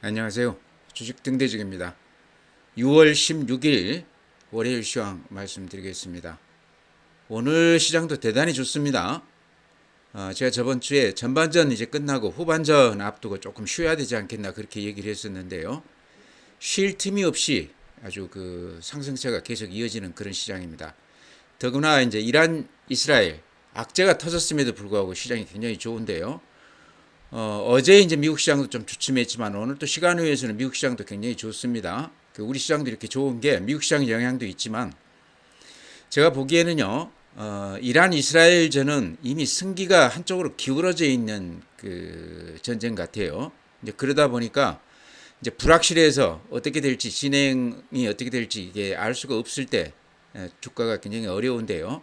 안녕하세요. 주식 등대중입니다. 6월 16일 월요일 시황 말씀드리겠습니다. 오늘 시장도 대단히 좋습니다. 제가 저번 주에 전반전 이제 끝나고 후반전 앞두고 조금 쉬어야 되지 않겠나 그렇게 얘기를 했었는데요. 쉴 틈이 없이 아주 그 상승세가 계속 이어지는 그런 시장입니다. 더구나 이제 이란, 이스라엘 악재가 터졌음에도 불구하고 시장이 굉장히 좋은데요. 어제 이제 미국 시장도 좀 주춤했지만 오늘 또 시간 외에서는 미국 시장도 굉장히 좋습니다. 우리 시장도 이렇게 좋은 게 미국 시장 영향도 있지만 제가 보기에는요, 이란 이스라엘전은 이미 승기가 한쪽으로 기울어져 있는 그 전쟁 같아요. 이제 그러다 보니까 이제 불확실해서 어떻게 될지 진행이 어떻게 될지 이게 알 수가 없을 때 주가가 굉장히 어려운데요.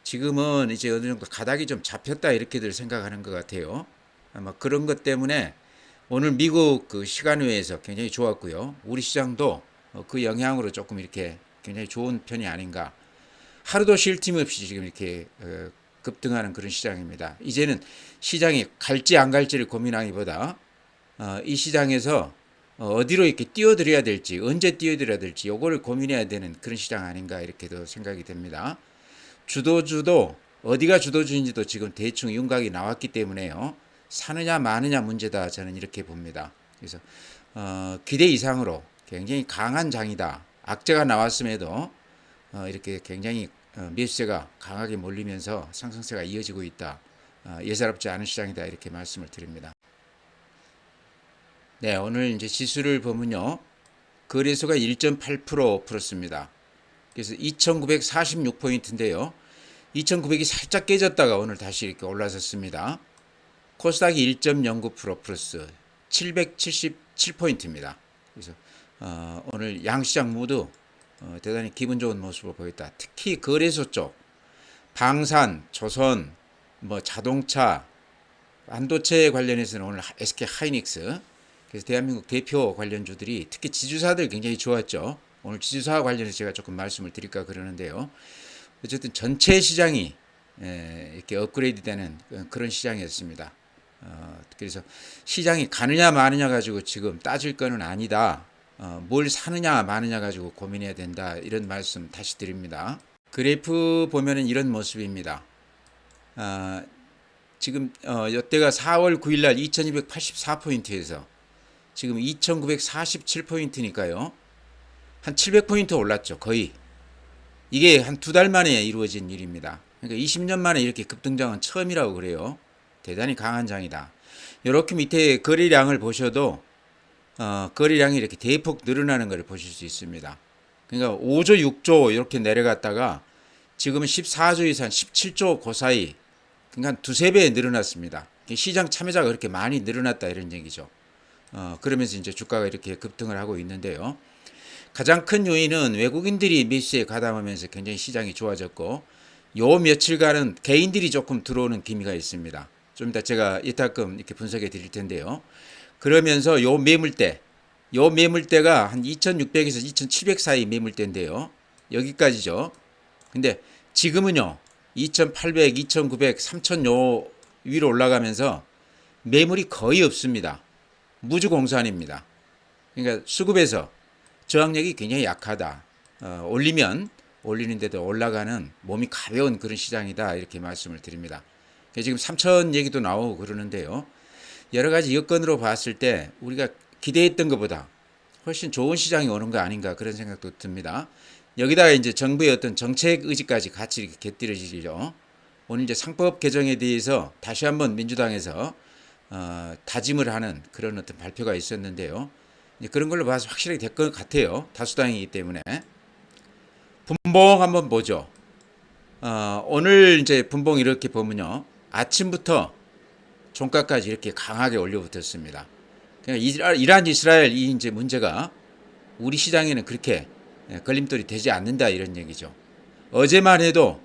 지금은 이제 어느 정도 가닥이 좀 잡혔다 이렇게들 생각하는 것 같아요. 아마 그런 것 때문에 오늘 미국 그 시간 외에서 굉장히 좋았고요. 우리 시장도 그 영향으로 조금 이렇게 굉장히 좋은 편이 아닌가. 하루도 쉴 틈 없이 지금 이렇게 급등하는 그런 시장입니다. 이제는 시장이 갈지 안 갈지를 고민하기보다 이 시장에서 어디로 이렇게 뛰어들어야 될지, 언제 뛰어들어야 될지 요거를 고민해야 되는 그런 시장 아닌가 이렇게도 생각이 됩니다. 주도주도 어디가 주도주인지도 지금 대충 윤곽이 나왔기 때문에요. 사느냐 마느냐 문제다 저는 이렇게 봅니다. 그래서 기대 이상으로 굉장히 강한 장이다. 악재가 나왔음에도 이렇게 굉장히 매수세가 강하게 몰리면서 상승세가 이어지고 있다. 예사롭지 않은 시장이다 이렇게 말씀을 드립니다. 네, 오늘 이제 지수를 보면요. 거래소가 1.8% 풀었습니다. 그래서 2,946포인트인데요. 2,900이 살짝 깨졌다가 오늘 다시 이렇게 올라섰습니다. 코스닥이 1.09% 플러스 777포인트입니다. 그래서 오늘 양시장 모두 대단히 기분 좋은 모습을 보였다. 특히 거래소 쪽 방산, 조선, 뭐 자동차, 반도체 관련해서는 오늘 SK 하이닉스 그래서 대한민국 대표 관련주들이 특히 지주사들 굉장히 좋았죠. 오늘 지주사 관련해서 제가 조금 말씀을 드릴까 그러는데요. 어쨌든 전체 시장이 이렇게 업그레이드되는 그런 시장이었습니다. 그래서 시장이 가느냐 마느냐 가지고 지금 따질 거는 아니다. 뭘 사느냐 마느냐 가지고 고민해야 된다. 이런 말씀 다시 드립니다. 그래프 보면은 이런 모습입니다. 지금 이때가 4월 9일 날 2284포인트에서 지금 2947포인트니까요. 한 700포인트 올랐죠. 거의. 이게 한 두 달 만에 이루어진 일입니다. 그러니까 20년 만에 이렇게 급등장은 처음이라고 그래요. 대단히 강한 장이다. 이렇게 밑에 거래량을 보셔도 거래량이 이렇게 대폭 늘어나는 것을 보실 수 있습니다. 그러니까 5조, 6조 이렇게 내려갔다가 지금은 14조 이상 17조 그 사이 그러니까 두세 배 늘어났습니다. 시장 참여자가 그렇게 많이 늘어났다 이런 얘기죠. 그러면서 이제 주가가 이렇게 급등을 하고 있는데요. 가장 큰 요인은 외국인들이 매수에 가담하면서 굉장히 시장이 좋아졌고 요 며칠간은 개인들이 조금 들어오는 기미가 있습니다. 좀 이따 제가 이따금 이렇게 분석해 드릴 텐데요. 그러면서 요 매물대가 한 2,600에서 2,700 사이 매물대인데요. 여기까지죠. 근데 지금은요. 2,800, 2,900, 3,000 요 위로 올라가면서 매물이 거의 없습니다. 무주공산입니다. 그러니까 수급에서 저항력이 굉장히 약하다. 올리면 올리는데도 올라가는 몸이 가벼운 그런 시장이다. 이렇게 말씀을 드립니다. 지금 3천 얘기도 나오고 그러는데요. 여러 가지 여건으로 봤을 때 우리가 기대했던 것보다 훨씬 좋은 시장이 오는 거 아닌가 그런 생각도 듭니다. 여기다가 이제 정부의 어떤 정책 의지까지 같이 이렇게 곁들여지죠. 오늘 이제 상법 개정에 대해서 다시 한번 민주당에서 다짐을 하는 그런 어떤 발표가 있었는데요. 그런 걸로 봐서 확실하게 될 것 같아요. 다수당이기 때문에. 분봉 한번 보죠. 오늘 이제 분봉 이렇게 보면요. 아침부터 종가까지 이렇게 강하게 올려붙었습니다. 그러니까 이란 이스라엘 이 이제 문제가 우리 시장에는 그렇게 걸림돌이 되지 않는다 이런 얘기죠. 어제만 해도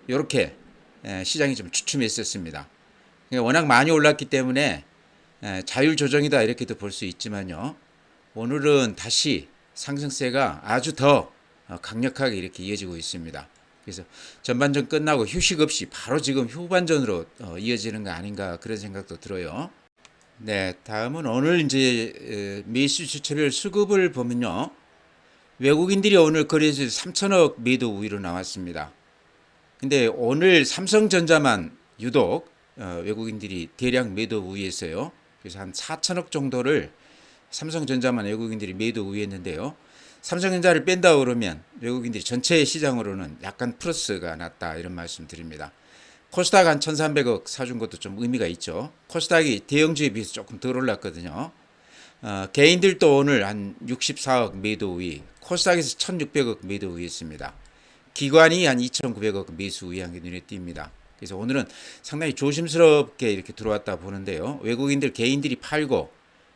이렇게 시장이 좀 주춤했었습니다. 그러니까 워낙 많이 올랐기 때문에 자율 조정이다 이렇게도 볼 수 있지만요. 오늘은 다시 상승세가 아주 더 강력하게 이렇게 이어지고 있습니다. 그래서 전반전 끝나고 휴식 없이 바로 지금 후반전으로 이어지는 거 아닌가 그런 생각도 들어요. 네, 다음은 오늘 이제 매수 주체별 수급을 보면요. 외국인들이 오늘 거래소에서 3천억 매도 우위로 나왔습니다. 근데 오늘 삼성전자만 유독 외국인들이 대량 매도 우위했어요. 그래서 한 4천억 정도를 삼성전자만 외국인들이 매도 우위했는데요. 삼성전자를 뺀다 그러면 외국인들이 전체 시장으로는 약간 플러스가 났다 이런 말씀 드립니다. 코스닥 한 1,300억 사준 것도 좀 의미가 있죠. 코스닥이 대형주에 비해서 조금 덜 올랐거든요. 개인들도 오늘 한 64억 매도 우위, 코스닥에서 1,600억 매도 우위했습니다. 기관이 한 2,900억 매수 우위한 게 눈에 띕니다. 그래서 오늘은 상당히 조심스럽게 이렇게 들어왔다 보는데요. 외국인들 개인들이 팔고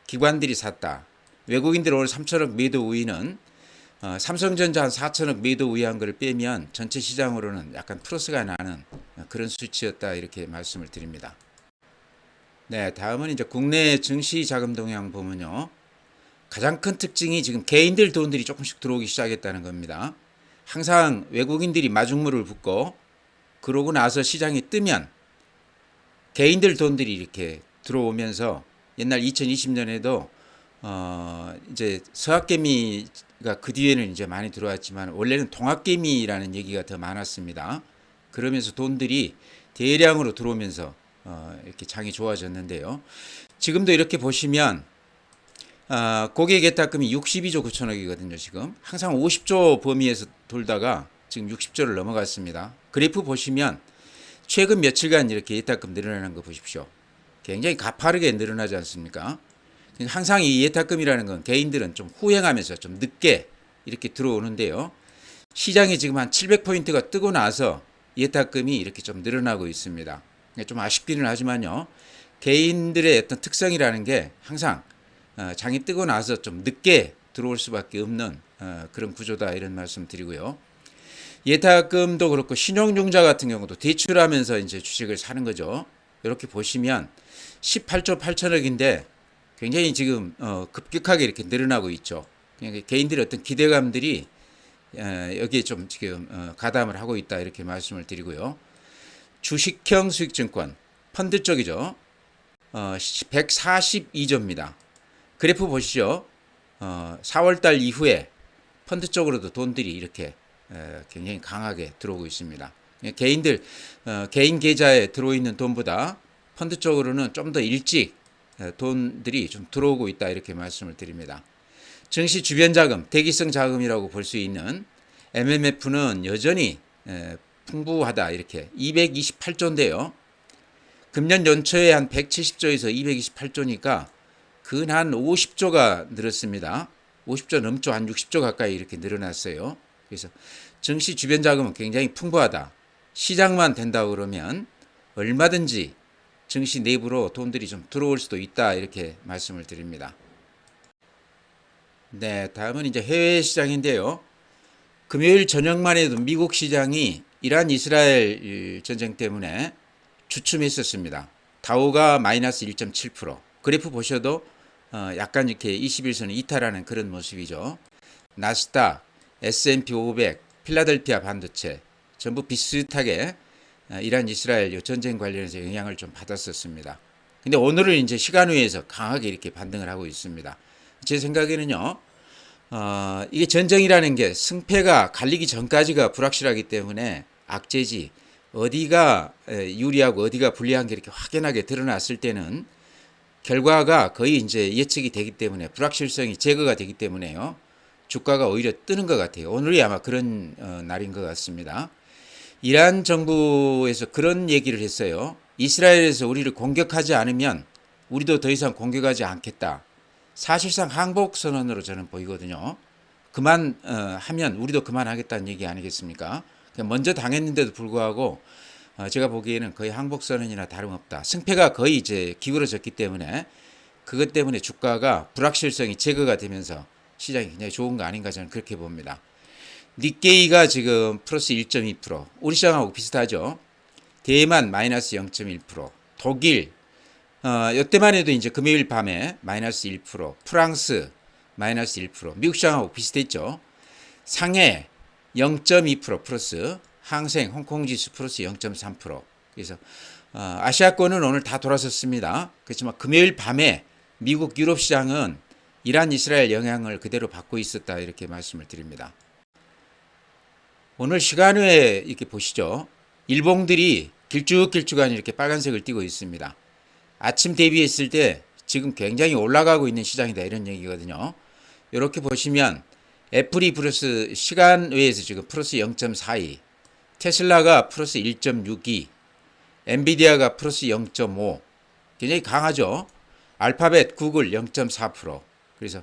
기관들이 샀다. 외국인들 오늘 3천억 매도 우위는 삼성전자 한 4천억 매도 우위한 걸 빼면 전체 시장으로는 약간 플러스가 나는 그런 수치였다 이렇게 말씀을 드립니다. 네, 다음은 이제 국내 증시 자금 동향 보면요. 가장 큰 특징이 지금 개인들 돈들이 조금씩 들어오기 시작했다는 겁니다. 항상 외국인들이 마중물을 붓고 그러고 나서 시장이 뜨면 개인들 돈들이 이렇게 들어오면서 옛날 2020년에도 이제 서학개미가 그 뒤에는 이제 많이 들어왔지만 원래는 동학개미라는 얘기가 더 많았습니다. 그러면서 돈들이 대량으로 들어오면서 이렇게 장이 좋아졌는데요. 지금도 이렇게 보시면 고객 예탁금이 62조 9천억이거든요. 지금 항상 50조 범위에서 돌다가 지금 60조를 넘어갔습니다. 그래프 보시면 최근 며칠간 이렇게 예탁금 늘어나는 거 보십시오. 굉장히 가파르게 늘어나지 않습니까? 항상 이 예탁금이라는 건 개인들은 좀 후행하면서 좀 늦게 이렇게 들어오는데요. 시장이 지금 한 700포인트가 뜨고 나서 예탁금이 이렇게 좀 늘어나고 있습니다. 좀 아쉽기는 하지만요. 개인들의 어떤 특성이라는 게 항상 장이 뜨고 나서 좀 늦게 들어올 수밖에 없는 그런 구조다 이런 말씀 드리고요. 예탁금도 그렇고 신용융자 같은 경우도 대출하면서 이제 주식을 사는 거죠. 이렇게 보시면 18조 8천억인데 굉장히 지금 급격하게 이렇게 늘어나고 있죠. 개인들의 어떤 기대감들이 여기에 좀 지금 가담을 하고 있다 이렇게 말씀을 드리고요. 주식형 수익증권 펀드 쪽이죠. 142조입니다. 그래프 보시죠. 4월달 이후에 펀드 쪽으로도 돈들이 이렇게 굉장히 강하게 들어오고 있습니다. 개인들 개인 계좌에 들어있는 돈보다 펀드 쪽으로는 좀 더 일찍 돈들이 좀 들어오고 있다 이렇게 말씀을 드립니다. 증시 주변 자금, 대기성 자금이라고 볼 수 있는 MMF는 여전히 풍부하다 이렇게 228조인데요. 금년 연초에 한 170조에서 228조니까 근 한 50조가 늘었습니다. 50조 넘죠. 한 60조 가까이 이렇게 늘어났어요. 그래서 증시 주변 자금은 굉장히 풍부하다. 시장만 된다 그러면 얼마든지 증시 내부로 돈들이 좀 들어올 수도 있다 이렇게 말씀을 드립니다. 네, 다음은 이제 해외 시장인데요. 금요일 저녁만 해도 미국 시장이 이란 이스라엘 전쟁 때문에 주춤했었습니다. 다우가 마이너스 1.7%. 그래프 보셔도 약간 이렇게 21선을 이탈하는 그런 모습이죠. 나스닥, S&P 500, 필라델피아 반도체 전부 비슷하게 이란 이스라엘 전쟁 관련해서 영향을 좀 받았었습니다. 근데 오늘은 이제 시간외에서 강하게 이렇게 반등을 하고 있습니다. 제 생각에는요, 이게 전쟁이라는 게 승패가 갈리기 전까지가 불확실하기 때문에 악재지 어디가 유리하고 어디가 불리한 게 이렇게 확연하게 드러났을 때는 결과가 거의 이제 예측이 되기 때문에 불확실성이 제거가 되기 때문에요. 주가가 오히려 뜨는 것 같아요. 오늘이 아마 그런 날인 것 같습니다. 이란 정부에서 그런 얘기를 했어요. 이스라엘에서 우리를 공격하지 않으면 우리도 더 이상 공격하지 않겠다. 사실상 항복 선언으로 저는 보이거든요. 그만하면 우리도 그만하겠다는 얘기 아니겠습니까? 먼저 당했는데도 불구하고 제가 보기에는 거의 항복 선언이나 다름없다. 승패가 거의 이제 기울어졌기 때문에 그것 때문에 주가가 불확실성이 제거가 되면서 시장이 굉장히 좋은 거 아닌가 저는 그렇게 봅니다. 니케이가 지금 플러스 1.2%, 우리 시장하고 비슷하죠. 대만 마이너스 0.1%, 독일 이때만 해도 이제 금요일 밤에 마이너스 1%, 프랑스 마이너스 1%, 미국 시장하고 비슷했죠. 상해 0.2% 플러스, 항생 홍콩 지수 플러스 0.3%. 그래서 아시아권은 오늘 다 돌아섰습니다. 그렇지만 금요일 밤에 미국 유럽 시장은 이란 이스라엘 영향을 그대로 받고 있었다 이렇게 말씀을 드립니다. 오늘 시간 외에 이렇게 보시죠. 일봉들이 길쭉길쭉한 이렇게 빨간색을 띠고 있습니다. 아침 대비했을 때 지금 굉장히 올라가고 있는 시장이다 이런 얘기거든요. 이렇게 보시면 애플이 플러스 시간 외에서 지금 플러스 0.42, 테슬라가 플러스 1.62, 엔비디아가 플러스 0.5, 굉장히 강하죠. 알파벳, 구글 0.4%. 그래서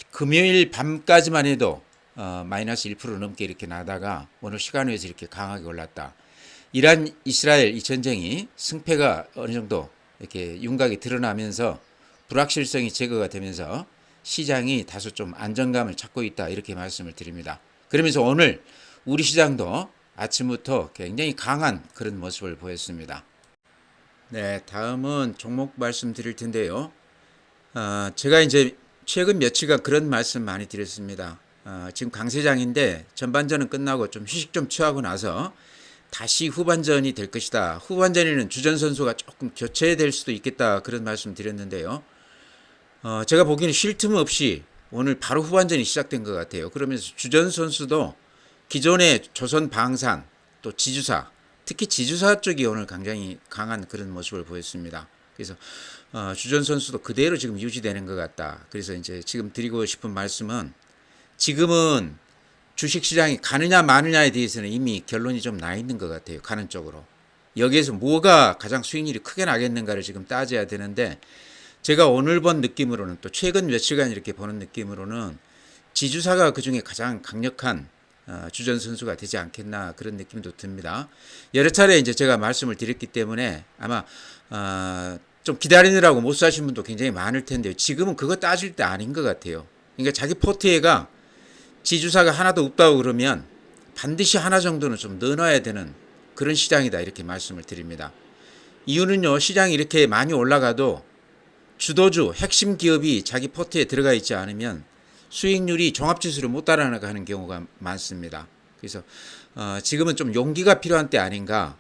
금요일 밤까지만 해도 마이너스 1% 넘게 이렇게 나다가 오늘 시간 외에서 이렇게 강하게 올랐다. 이란 이스라엘 이 전쟁이 승패가 어느 정도 이렇게 윤곽이 드러나면서 불확실성이 제거가 되면서 시장이 다소 좀 안정감을 찾고 있다 이렇게 말씀을 드립니다. 그러면서 오늘 우리 시장도 아침부터 굉장히 강한 그런 모습을 보였습니다. 네, 다음은 종목 말씀드릴 텐데요. 제가 이제 최근 며칠간 그런 말씀 많이 드렸습니다. 지금 강세장인데 전반전은 끝나고 좀 휴식 좀 취하고 나서 다시 후반전이 될 것이다. 후반전에는 주전 선수가 조금 교체될 수도 있겠다. 그런 말씀 드렸는데요. 제가 보기에는 쉴 틈 없이 오늘 바로 후반전이 시작된 것 같아요. 그러면서 주전 선수도 기존의 조선 방산 또 지주사 특히 지주사 쪽이 오늘 굉장히 강한 그런 모습을 보였습니다. 그래서 주전 선수도 그대로 지금 유지되는 것 같다. 그래서 이제 지금 드리고 싶은 말씀은 지금은 주식시장이 가느냐 마느냐에 대해서는 이미 결론이 좀 나 있는 것 같아요. 가는 쪽으로. 여기에서 뭐가 가장 수익률이 크게 나겠는가를 지금 따져야 되는데 제가 오늘 본 느낌으로는 또 최근 며칠간 이렇게 보는 느낌으로는 지주사가 그중에 가장 강력한 주전 선수가 되지 않겠나 그런 느낌도 듭니다. 여러 차례 이제 제가 말씀을 드렸기 때문에 아마 좀 기다리느라고 못 사신 분도 굉장히 많을 텐데요. 지금은 그거 따질 때 아닌 것 같아요. 그러니까 자기 포트에가 지주사가 하나도 없다고 그러면 반드시 하나 정도는 좀 넣어놔야 되는 그런 시장이다 이렇게 말씀을 드립니다. 이유는요, 시장이 이렇게 많이 올라가도 주도주 핵심 기업이 자기 포트에 들어가 있지 않으면 수익률이 종합지수를 못 따라가는 경우가 많습니다. 그래서 지금은 좀 용기가 필요한 때 아닌가.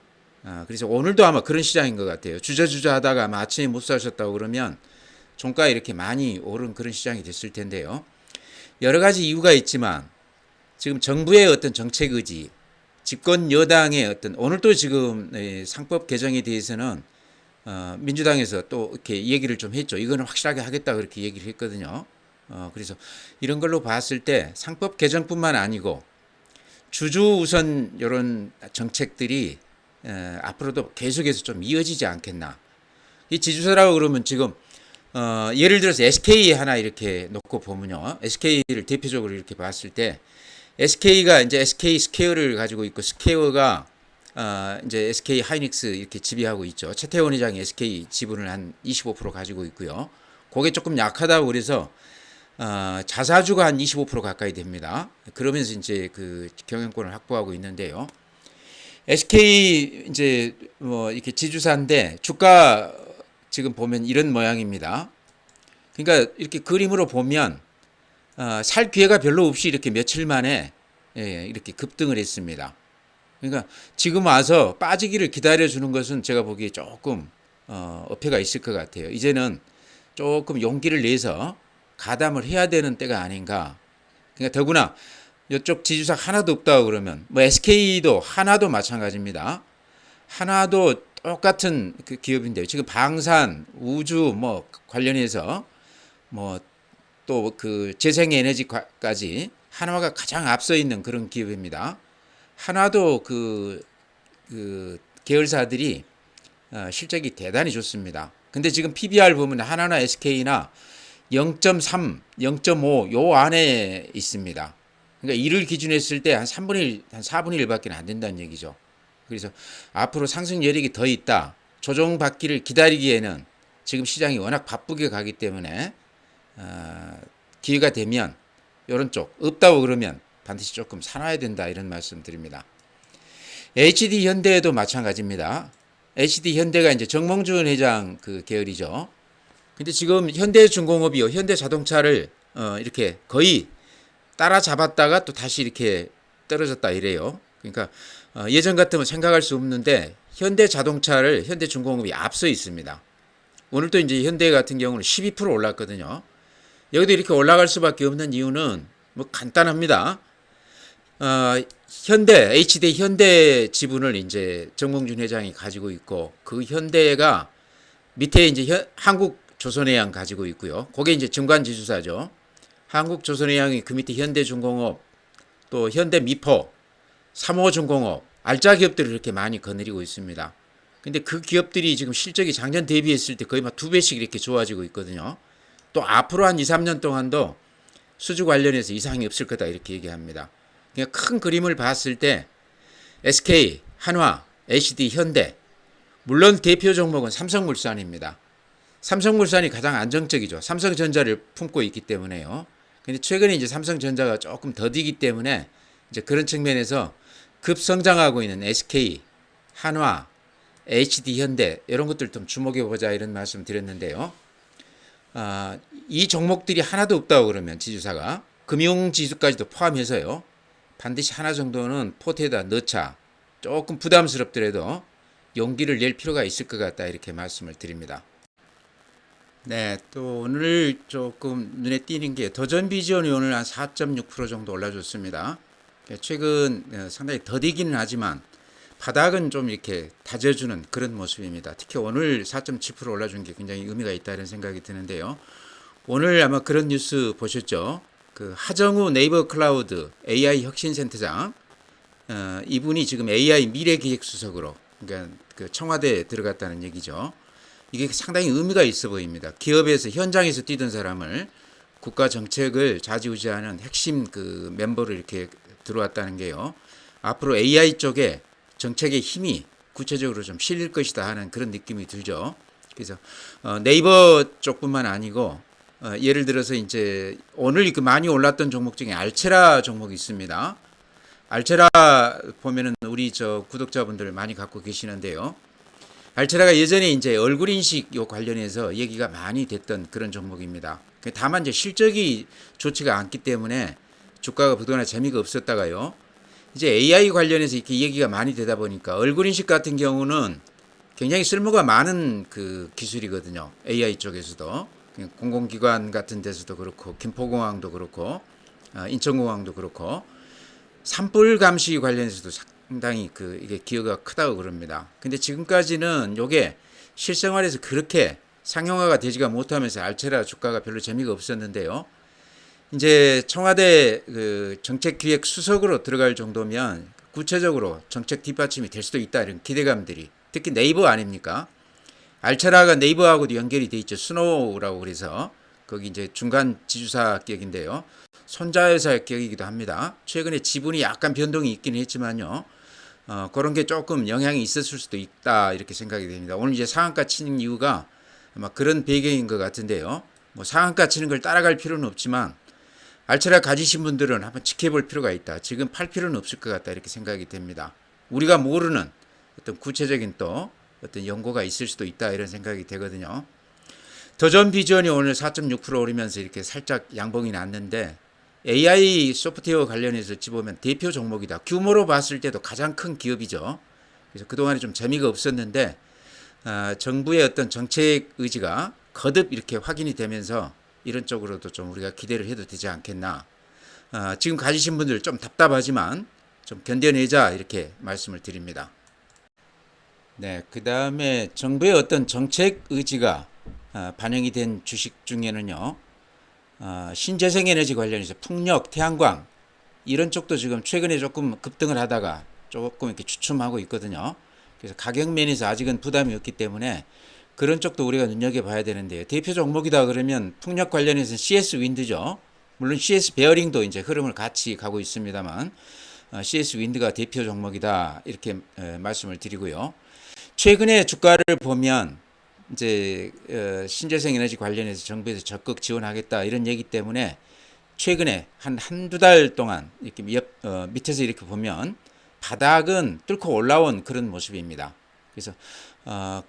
그래서 오늘도 아마 그런 시장인 것 같아요. 주저주저 하다가 아마 아침에 못 사셨다고 그러면 종가 이렇게 많이 오른 그런 시장이 됐을 텐데요. 여러 가지 이유가 있지만 지금 정부의 어떤 정책 의지, 집권 여당의 어떤 오늘도 지금 상법 개정에 대해서는 민주당에서 또 이렇게 얘기를 좀 했죠. 이거는 확실하게 하겠다 그렇게 얘기를 했거든요. 그래서 이런 걸로 봤을 때 상법 개정뿐만 아니고 주주 우선 이런 정책들이 앞으로도 계속해서 좀 이어지지 않겠나. 이 지주사라고 그러면 지금 예를 들어서 SK 하나 이렇게 놓고 보면요. SK를 대표적으로 이렇게 봤을 때 SK가 이제 SK 스퀘어를 가지고 있고 스퀘어가 이제 SK 하이닉스 이렇게 지배하고 있죠. 최태원 회장이 SK 지분을 한 25% 가지고 있고요. 그게 조금 약하다고 그래서 자사주가 한 25% 가까이 됩니다. 그러면서 이제 그 경영권을 확보하고 있는데요. SK 이제 뭐 이렇게 지주사인데 주가 지금 보면 이런 모양입니다. 그러니까 이렇게 그림으로 보면 살 기회가 별로 없이 이렇게 며칠 만에 이렇게 급등을 했습니다. 그러니까 지금 와서 빠지기를 기다려주는 것은 제가 보기에 조금 어폐가 있을 것 같아요. 이제는 조금 용기를 내서 가담을 해야 되는 때가 아닌가. 그러니까 더구나 이쪽 지주사 하나도 없다고 그러면 뭐 SK도 하나도 마찬가지입니다. 하나도 똑같은 그 기업인데요. 지금 방산, 우주 뭐 관련해서 뭐 또 그 재생에너지까지 한화가 가장 앞서 있는 그런 기업입니다. 하나도 그 계열사들이 실적이 대단히 좋습니다. 근데 지금 PBR 보면 하나나 SK나 0.3, 0.5 요 안에 있습니다. 그러니까 이를 기준으로 했을 때 한 3분의 1, 한 4분의 1밖에 안 된다는 얘기죠. 그래서 앞으로 상승 여력이 더 있다. 조정받기를 기다리기에는 지금 시장이 워낙 바쁘게 가기 때문에 기회가 되면 이런 쪽 없다고 그러면 반드시 조금 사놔야 된다 이런 말씀 드립니다. HD 현대도 마찬가지입니다. HD 현대가 이제 정몽준 회장 그 계열이죠. 근데 지금 현대중공업이요, 현대자동차를 이렇게 거의 따라잡았다가 또 다시 이렇게 떨어졌다 이래요. 그러니까 예전 같으면 생각할 수 없는데 현대자동차를 현대중공업이 앞서 있습니다. 오늘도 이제 현대 같은 경우는 12% 올랐거든요. 여기도 이렇게 올라갈 수밖에 없는 이유는 뭐 간단합니다. 현대 HD 현대 지분을 이제 정몽준 회장이 가지고 있고 그 현대가 밑에 이제 한국조선해양 가지고 있고요. 그게 이제 중간지주사죠. 한국조선해양이 그 밑에 현대중공업 또 현대미포, 삼호중공업 알짜 기업들을 이렇게 많이 거느리고 있습니다. 근데 그 기업들이 지금 실적이 작년 대비했을 때 거의 막 2배씩 이렇게 좋아지고 있거든요. 또 앞으로 한 2, 3년 동안도 수주 관련해서 이상이 없을 거다 이렇게 얘기합니다. 그러니까 큰 그림을 봤을 때 SK, 한화, HD, 현대 물론 대표 종목은 삼성물산입니다. 삼성물산이 가장 안정적이죠. 삼성전자를 품고 있기 때문에요. 근데 최근에 이제 삼성전자가 조금 더디기 때문에 이제 그런 측면에서 급성장하고 있는 SK, 한화, HD 현대 이런 것들 좀 주목해 보자 이런 말씀 드렸는데요. 이 종목들이 하나도 없다고 그러면 지주사가 금융지수까지도 포함해서요. 반드시 하나 정도는 포트에다 넣자. 조금 부담스럽더라도 용기를 낼 필요가 있을 것 같다 이렇게 말씀을 드립니다. 네, 또 오늘 조금 눈에 띄는 게 더전비전이 오늘 한 4.6% 정도 올라줬습니다. 최근 상당히 더디기는 하지만 바닥은 좀 이렇게 다져주는 그런 모습입니다. 특히 오늘 4.7% 올라준 게 굉장히 의미가 있다 이런 생각이 드는데요. 오늘 아마 그런 뉴스 보셨죠? 그 하정우 네이버 클라우드 AI 혁신센터장 이분이 지금 AI 미래기획수석으로 그러니까 그 청와대에 들어갔다는 얘기죠. 이게 상당히 의미가 있어 보입니다. 기업에서 현장에서 뛰던 사람을 국가 정책을 좌지우지하는 핵심 그 멤버를 이렇게 들어왔다는 게요. 앞으로 AI 쪽에 정책의 힘이 구체적으로 좀 실릴 것이다 하는 그런 느낌이 들죠. 그래서 네이버 쪽뿐만 아니고 예를 들어서 이제 오늘 그 많이 올랐던 종목 중에 알체라 종목이 있습니다. 알체라 보면은 우리 저 구독자분들 많이 갖고 계시는데요. 알체라가 예전에 이제 얼굴 인식 요 관련해서 얘기가 많이 됐던 그런 종목입니다. 다만 이제 실적이 좋지가 않기 때문에 주가가 그동안에 재미가 없었다가요. 이제 AI 관련해서 이렇게 얘기가 많이 되다 보니까 얼굴 인식 같은 경우는 굉장히 쓸모가 많은 그 기술이거든요. AI 쪽에서도 공공기관 같은 데서도 그렇고 김포공항도 그렇고 인천공항도 그렇고 산불 감시 관련해서도 상당히 그 이게 기여가 크다고 그럽니다. 근데 지금까지는 요게 실생활에서 그렇게 상용화가 되지가 못하면서 알체라 주가가 별로 재미가 없었는데요. 이제 청와대 그 정책기획 수석으로 들어갈 정도면 구체적으로 정책 뒷받침이 될 수도 있다 이런 기대감들이 특히 네이버 아닙니까? 알체라가 네이버하고도 연결이 돼 있죠. 스노우라고 그래서 거기 이제 중간 지주사 격인데요. 손자회사 격이기도 합니다. 최근에 지분이 약간 변동이 있긴 했지만요. 그런 게 조금 영향이 있었을 수도 있다 이렇게 생각이 됩니다. 오늘 이제 상한가 치는 이유가 아마 그런 배경인 것 같은데요. 뭐 상한가 치는 걸 따라갈 필요는 없지만 알체라 가지신 분들은 한번 지켜볼 필요가 있다. 지금 팔 필요는 없을 것 같다 이렇게 생각이 됩니다. 우리가 모르는 어떤 구체적인 또 어떤 연고가 있을 수도 있다 이런 생각이 되거든요. 더전 비전이 오늘 4.6% 오르면서 이렇게 살짝 양봉이 났는데 AI 소프트웨어 관련해서 집어보면 대표 종목이다. 규모로 봤을 때도 가장 큰 기업이죠. 그래서 그동안에 좀 재미가 없었는데 정부의 어떤 정책 의지가 거듭 이렇게 확인이 되면서 이런 쪽으로도 좀 우리가 기대를 해도 되지 않겠나. 지금 가지신 분들 좀 답답하지만 좀 견뎌내자 이렇게 말씀을 드립니다. 네, 그 다음에 정부의 어떤 정책 의지가 반영이 된 주식 중에는요, 신재생에너지 관련해서 풍력, 태양광 이런 쪽도 지금 최근에 조금 급등을 하다가 조금 이렇게 주춤하고 있거든요. 그래서 가격 면에서 아직은 부담이 없기 때문에 그런 쪽도 우리가 눈여겨봐야 되는데요. 대표 종목이다 그러면 풍력 관련해서는 CS 윈드죠. 물론 CS 베어링도 이제 흐름을 같이 가고 있습니다만 CS 윈드가 대표 종목이다 이렇게 말씀을 드리고요. 최근에 주가를 보면 이제 신재생 에너지 관련해서 정부에서 적극 지원하겠다 이런 얘기 때문에 최근에 한두 달 동안 이렇게 밑에서 이렇게 보면 바닥은 뚫고 올라온 그런 모습입니다. 그래서 그동안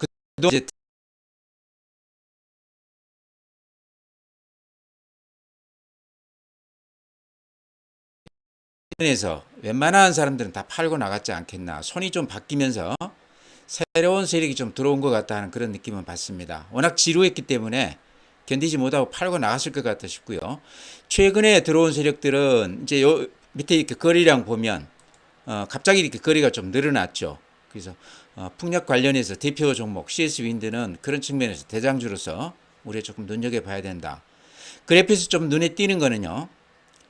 이제 에서 웬만한 사람들은 다 팔고 나갔지 않겠나. 손이 좀 바뀌면서 새로운 세력이 좀 들어온 것 같다 하는 그런 느낌은 받습니다. 워낙 지루했기 때문에 견디지 못하고 팔고 나갔을 것 같아 싶고요. 최근에 들어온 세력들은 이제 요 밑에 이렇게 거래량 보면 갑자기 이렇게 거래가 좀 늘어났죠. 그래서 풍력 관련해서 대표 종목 CS 윈드는 그런 측면에서 대장주로서 우리가 조금 눈여겨봐야 된다. 그래프에서 좀 눈에 띄는 거는요.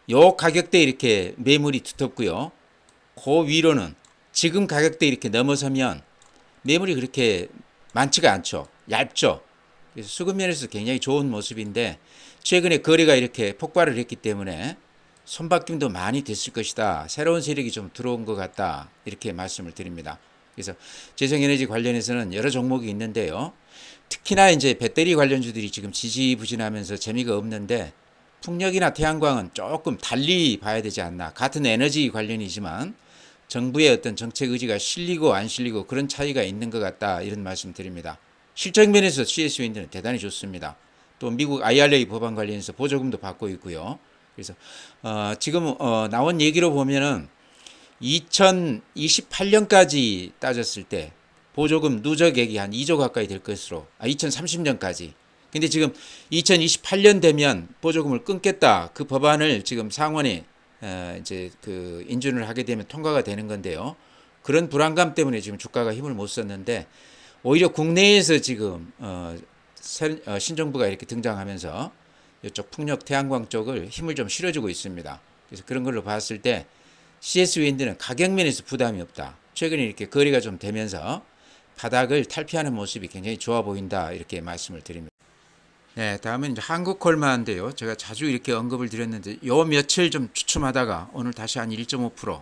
요 가격대 이렇게 매물이 두텁고요. 그 위로는 지금 가격대 이렇게 넘어서면 매물이 그렇게 많지가 않죠. 얇죠. 그래서 수급 면에서 굉장히 좋은 모습인데 최근에 거래가 이렇게 폭발을 했기 때문에 손바뀜도 많이 됐을 것이다. 새로운 세력이 좀 들어온 것 같다. 이렇게 말씀을 드립니다. 그래서 재생에너지 관련해서는 여러 종목이 있는데요. 특히나 이제 배터리 관련주들이 지금 지지부진하면서 재미가 없는데 풍력이나 태양광은 조금 달리 봐야 되지 않나. 같은 에너지 관련이지만 정부의 어떤 정책 의지가 실리고 안 실리고 그런 차이가 있는 것 같다. 이런 말씀 드립니다. 실적 면에서 CS 윈드는 대단히 좋습니다. 또 미국 IRA 법안 관련해서 보조금도 받고 있고요. 그래서 지금 나온 얘기로 보면은 2028년까지 따졌을 때 보조금 누적액이 한 2조 가까이 될 것으로 2030년까지. 근데 지금 2028년 되면 보조금을 끊겠다. 그 법안을 지금 상원에 이제 그 인준을 하게 되면 통과가 되는 건데요. 그런 불안감 때문에 지금 주가가 힘을 못 썼는데 오히려 국내에서 지금 신정부가 이렇게 등장하면서 이쪽 풍력 태양광 쪽을 힘을 좀 실어주고 있습니다. 그래서 그런 걸로 봤을 때 CS 윈드는 가격 면에서 부담이 없다. 최근에 이렇게 거래가 좀 되면서 바닥을 탈피하는 모습이 굉장히 좋아 보인다. 이렇게 말씀을 드립니다. 네, 다음은 이제 한국콜마인데요. 제가 자주 이렇게 언급을 드렸는데 요 며칠 좀 주춤하다가 오늘 다시 한 1.5%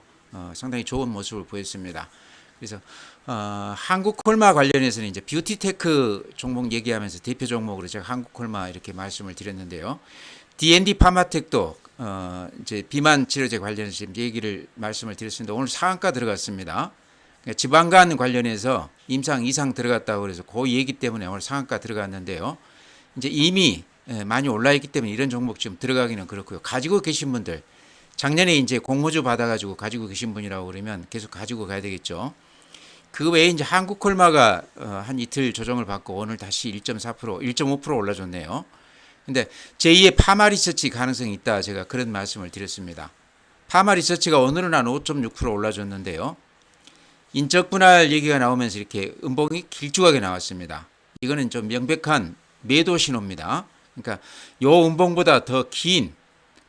상당히 좋은 모습을 보였습니다. 그래서 한국콜마 관련해서는 이제 뷰티테크 종목 얘기하면서 대표 종목으로 제가 한국콜마 이렇게 말씀을 드렸는데요. D&D 파마텍도 이제 비만 치료제 관련해서 지금 얘기를 말씀을 드렸습니다. 오늘 상한가 들어갔습니다. 그러니까 지방간 관련해서 임상 이상 들어갔다고 그래서 그 얘기 때문에 오늘 상한가 들어갔는데요. 이제 이미 많이 올라 있기 때문에 이런 종목 지금 들어가기는 그렇고요. 가지고 계신 분들 작년에 이제 공모주 받아가지고 가지고 계신 분이라고 그러면 계속 가지고 가야 되겠죠. 그 외에 이제 한국콜마가 한 이틀 조정을 받고 오늘 다시 1.4%, 1.5% 올라줬네요. 근데 제2의 파마 리서치 가능성이 있다. 제가 그런 말씀을 드렸습니다. 파마 리서치가 오늘은 한 5.6% 올라줬는데요. 인적 분할 얘기가 나오면서 이렇게 음봉이 길쭉하게 나왔습니다. 이거는 좀 명백한 매도 신호입니다. 그러니까 요 음봉보다 더 긴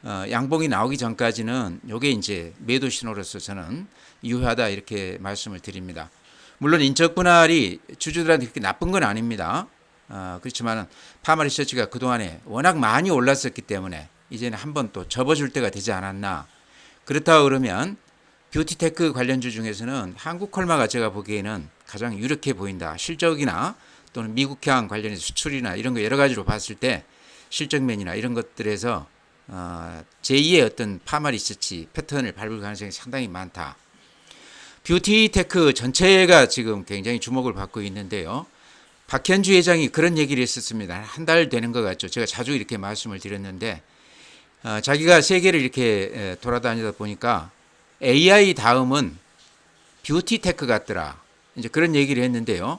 양봉이 나오기 전까지는 요게 이제 매도 신호로서 저는 유효하다 이렇게 말씀을 드립니다. 물론 인적 분할이 주주들한테 그렇게 나쁜 건 아닙니다. 그렇지만 파마 리서치가 그동안에 워낙 많이 올랐었기 때문에 이제는 한번 또 접어줄 때가 되지 않았나. 그렇다고 그러면 뷰티테크 관련주 중에서는 한국콜마가 제가 보기에는 가장 유력해 보인다. 실적이나 또는 미국향 관련해서 수출이나 이런 거 여러 가지로 봤을 때 실적면이나 이런 것들에서 제2의 어떤 파마 리서치 패턴을 밟을 가능성이 상당히 많다. 뷰티테크 전체가 지금 굉장히 주목을 받고 있는데요. 박현주 회장이 그런 얘기를 했었습니다. 한 달 되는 것 같죠. 제가 자주 이렇게 말씀을 드렸는데 자기가 세계를 이렇게 돌아다니다 보니까 AI 다음은 뷰티테크 같더라. 이제 그런 얘기를 했는데요.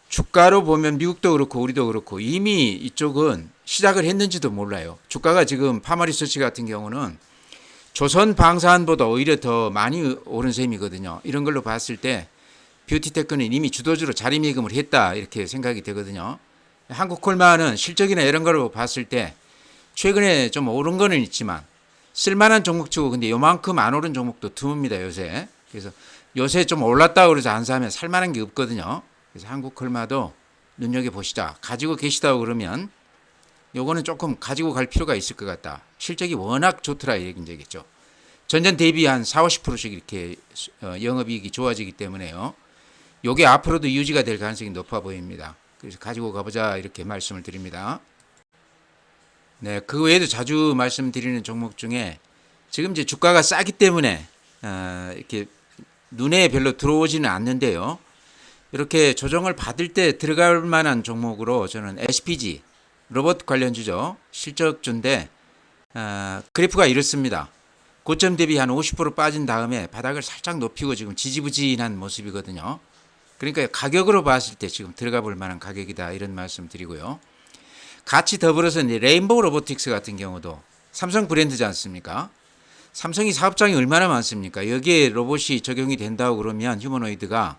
주가로 보면 미국도 그렇고 우리도 그렇고 이미 이쪽은 시작을 했는지도 몰라요. 주가가 지금 파마리서치 같은 경우는 조선 방사한보다 오히려 더 많이 오른 셈이거든요. 이런 걸로 봤을 때 뷰티테크는 이미 주도주로 자리매김을 했다 이렇게 생각이 되거든요. 한국콜마는 실적이나 이런 걸로 봤을 때 최근에 좀 오른 거는 있지만 쓸만한 종목치고 근데 요만큼 안 오른 종목도 드뭅니다 요새. 그래서 요새 좀 올랐다 그러지 안사하면 살만한 게 없거든요. 그래서 한국콜마도 눈여겨보시자. 가지고 계시다고 그러면 요거는 조금 가지고 갈 필요가 있을 것 같다. 실적이 워낙 좋더라 이 얘기죠. 전년 대비 한 4, 50%씩 이렇게 영업이익이 좋아지기 때문에요. 요게 앞으로도 유지가 될 가능성이 높아 보입니다. 그래서 가지고 가보자 이렇게 말씀을 드립니다. 네, 그 외에도 자주 말씀드리는 종목 중에 지금 이제 주가가 싸기 때문에 이렇게 눈에 별로 들어오지는 않는데요. 이렇게 조정을 받을 때 들어갈 만한 종목으로 저는 SPG 로봇 관련주죠. 실적주인데 그래프가 이렇습니다. 고점 대비 한 50% 빠진 다음에 바닥을 살짝 높이고 지금 지지부진한 모습이거든요. 그러니까 가격으로 봤을 때 지금 들어가 볼 만한 가격이다 이런 말씀 드리고요. 같이 더불어서 이제 레인보우 로보틱스 같은 경우도 삼성 브랜드지 않습니까? 삼성이 사업장이 얼마나 많습니까? 여기에 로봇이 적용이 된다고 그러면 휴머노이드가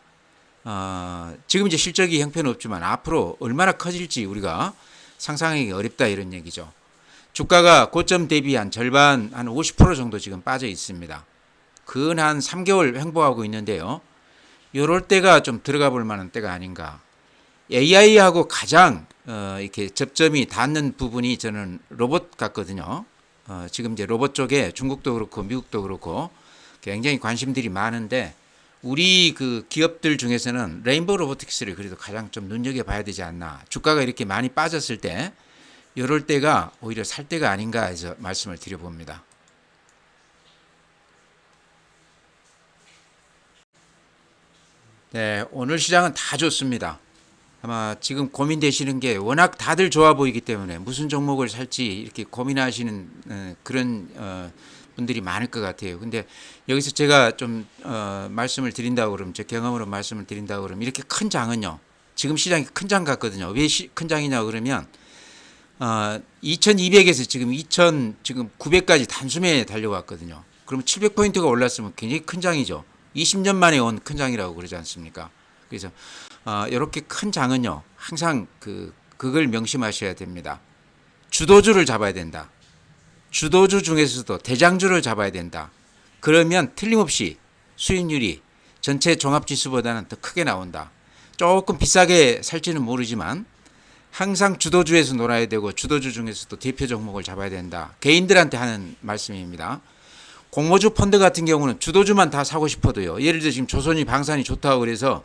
지금 이제 실적이 형편없지만 앞으로 얼마나 커질지 우리가 상상하기 어렵다 이런 얘기죠. 주가가 고점 대비 한 절반 한 50% 정도 지금 빠져 있습니다. 근 한 3개월 횡보하고 있는데요. 요럴 때가 좀 들어가 볼 만한 때가 아닌가. AI하고 가장 이렇게 접점이 닿는 부분이 저는 로봇 같거든요. 지금 이제 로봇 쪽에 중국도 그렇고 미국도 그렇고 굉장히 관심들이 많은데 우리 그 기업들 중에서는 레인보우 로보틱스를 그래도 가장 좀 눈여겨봐야 되지 않나. 주가가 이렇게 많이 빠졌을 때 이럴 때가 오히려 살 때가 아닌가 해서 말씀을 드려봅니다. 네, 오늘 시장은 다 좋습니다. 아마 지금 고민되시는 게 워낙 다들 좋아 보이기 때문에 무슨 종목을 살지 이렇게 고민하시는 그런 분들이 많을 것 같아요. 근데 여기서 제가 좀 말씀을 드린다고 그러면 제 경험으로 말씀을 드린다고 그러면 이렇게 큰 장은요. 지금 시장이 큰 장 같거든요. 왜 큰 장이냐 그러면 2200에서 지금 2000 지금 900까지 단숨에 달려왔거든요. 그러면 700포인트가 올랐으면 굉장히 큰 장이죠. 20년 만에 온 큰 장이라고 그러지 않습니까? 그래서 이렇게 큰 장은요. 항상 그걸 명심하셔야 됩니다. 주도주를 잡아야 된다. 주도주 중에서도 대장주를 잡아야 된다. 그러면 틀림없이 수익률이 전체 종합지수보다는 더 크게 나온다. 조금 비싸게 살지는 모르지만 항상 주도주에서 놀아야 되고 주도주 중에서도 대표 종목을 잡아야 된다. 개인들한테 하는 말씀입니다. 공모주 펀드 같은 경우는 주도주만 다 사고 싶어도요. 예를 들어 지금 조선이 방산이 좋다고 그래서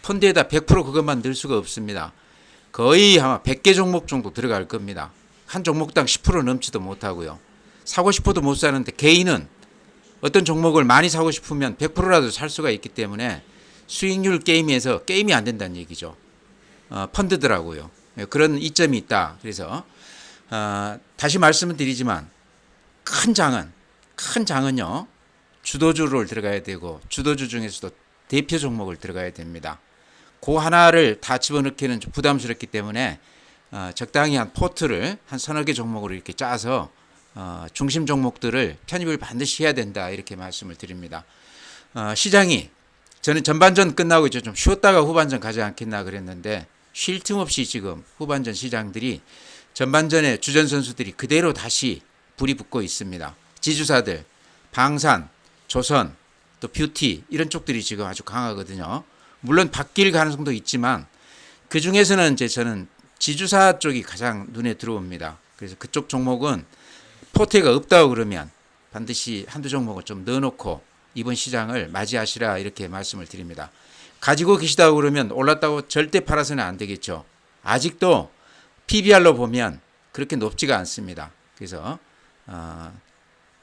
펀드에다 100% 그것만 넣을 수가 없습니다. 거의 아마 100개 종목 정도 들어갈 겁니다. 한 종목당 10% 넘지도 못하고요. 사고 싶어도 못 사는데 개인은 어떤 종목을 많이 사고 싶으면 100%라도 살 수가 있기 때문에 수익률 게임에서 게임이 안 된다는 얘기죠. 펀드더라고요. 그런 이점이 있다. 그래서 다시 말씀을 드리지만 큰 장은요. 주도주를 들어가야 되고 주도주 중에서도 대표 종목을 들어가야 됩니다. 그 하나를 다 집어넣기는 좀 부담스럽기 때문에 적당히 한 포트를 한 서너 개 종목으로 이렇게 짜서 중심 종목들을 편입을 반드시 해야 된다 이렇게 말씀을 드립니다. 시장이 저는 전반전 끝나고 이제 좀 쉬었다가 후반전 가지 않겠나 그랬는데 쉴 틈 없이 지금 후반전 시장들이 전반전에 주전 선수들이 그대로 다시 불이 붙고 있습니다. 지주사들, 방산, 조선, 또 뷰티 이런 쪽들이 지금 아주 강하거든요. 물론 바뀔 가능성도 있지만 그 중에서는 이제 저는 지주사 쪽이 가장 눈에 들어옵니다. 그래서 그쪽 종목은 포트가 없다고 그러면 반드시 한두 종목을 좀 넣어놓고 이번 시장을 맞이하시라 이렇게 말씀을 드립니다. 가지고 계시다고 그러면 올랐다고 절대 팔아서는 안 되겠죠. 아직도 PBR로 보면 그렇게 높지가 않습니다. 그래서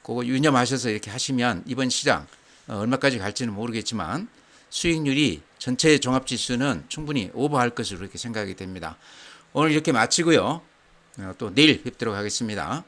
그거 유념하셔서 이렇게 하시면 이번 시장 얼마까지 갈지는 모르겠지만 수익률이 전체 종합지수는 충분히 오버할 것으로 이렇게 생각이 됩니다. 오늘 이렇게 마치고요. 또 내일 뵙도록 하겠습니다.